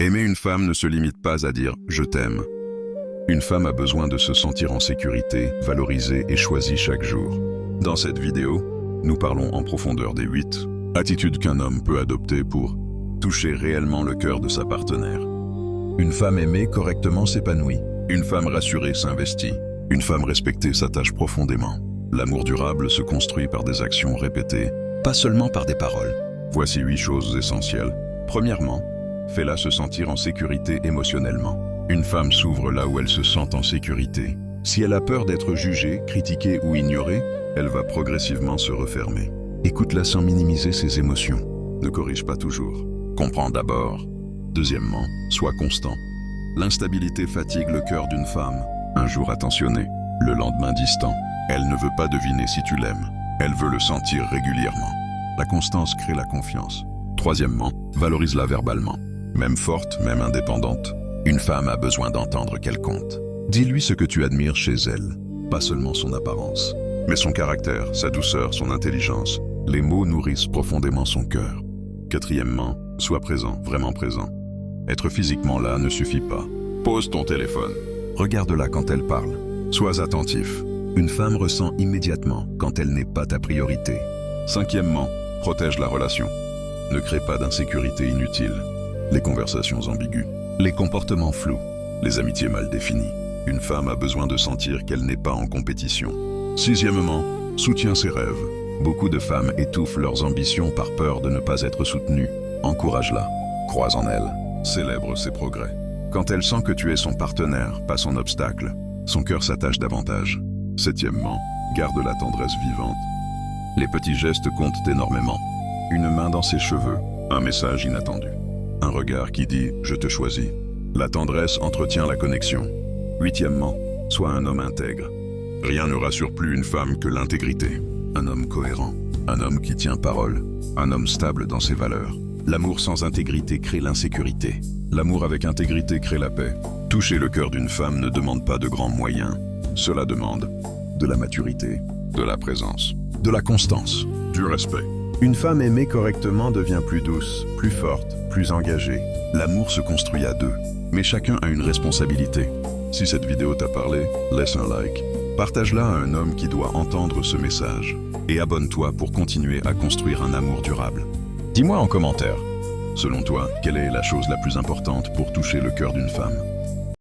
Aimer une femme ne se limite pas à dire « je t'aime ». Une femme a besoin de se sentir en sécurité, valorisée et choisie chaque jour. Dans cette vidéo, nous parlons en profondeur des 8 attitudes qu'un homme peut adopter pour toucher réellement le cœur de sa partenaire. Une femme aimée correctement s'épanouit. Une femme rassurée s'investit. Une femme respectée s'attache profondément. L'amour durable se construit par des actions répétées, pas seulement par des paroles. Voici 8 choses essentielles. Premièrement, fais-la se sentir en sécurité émotionnellement. Une femme s'ouvre là où elle se sent en sécurité. Si elle a peur d'être jugée, critiquée ou ignorée, elle va progressivement se refermer. Écoute-la sans minimiser ses émotions. Ne corrige pas toujours. Comprends d'abord. Deuxièmement, sois constant. L'instabilité fatigue le cœur d'une femme. Un jour attentionné, le lendemain distant. Elle ne veut pas deviner si tu l'aimes. Elle veut le sentir régulièrement. La constance crée la confiance. Troisièmement, valorise-la verbalement. Même forte, même indépendante, une femme a besoin d'entendre qu'elle compte. Dis-lui ce que tu admires chez elle, pas seulement son apparence, mais son caractère, sa douceur, son intelligence. Les mots nourrissent profondément son cœur. Quatrièmement, sois présent, vraiment présent. Être physiquement là ne suffit pas. Pose ton téléphone. Regarde-la quand elle parle. Sois attentif. Une femme ressent immédiatement quand elle n'est pas ta priorité. Cinquièmement, protège la relation. Ne crée pas d'insécurité inutile. Les conversations ambiguës, les comportements flous, les amitiés mal définies. Une femme a besoin de sentir qu'elle n'est pas en compétition. Sixièmement, soutiens ses rêves. Beaucoup de femmes étouffent leurs ambitions par peur de ne pas être soutenues. Encourage-la, croise en elle, célèbre ses progrès. Quand elle sent que tu es son partenaire, pas son obstacle, son cœur s'attache davantage. Septièmement, garde la tendresse vivante. Les petits gestes comptent énormément. Une main dans ses cheveux, un message inattendu. Un regard qui dit « je te choisis ». La tendresse entretient la connexion. Huitièmement, sois un homme intègre. Rien ne rassure plus une femme que l'intégrité. Un homme cohérent, un homme qui tient parole, un homme stable dans ses valeurs. L'amour sans intégrité crée l'insécurité. L'amour avec intégrité crée la paix. Toucher le cœur d'une femme ne demande pas de grands moyens. Cela demande de la maturité, de la présence, de la constance, du respect. Une femme aimée correctement devient plus douce, plus forte, plus engagée. L'amour se construit à deux, mais chacun a une responsabilité. Si cette vidéo t'a parlé, laisse un like. Partage-la à un homme qui doit entendre ce message. Et abonne-toi pour continuer à construire un amour durable. Dis-moi en commentaire, selon toi, quelle est la chose la plus importante pour toucher le cœur d'une femme ?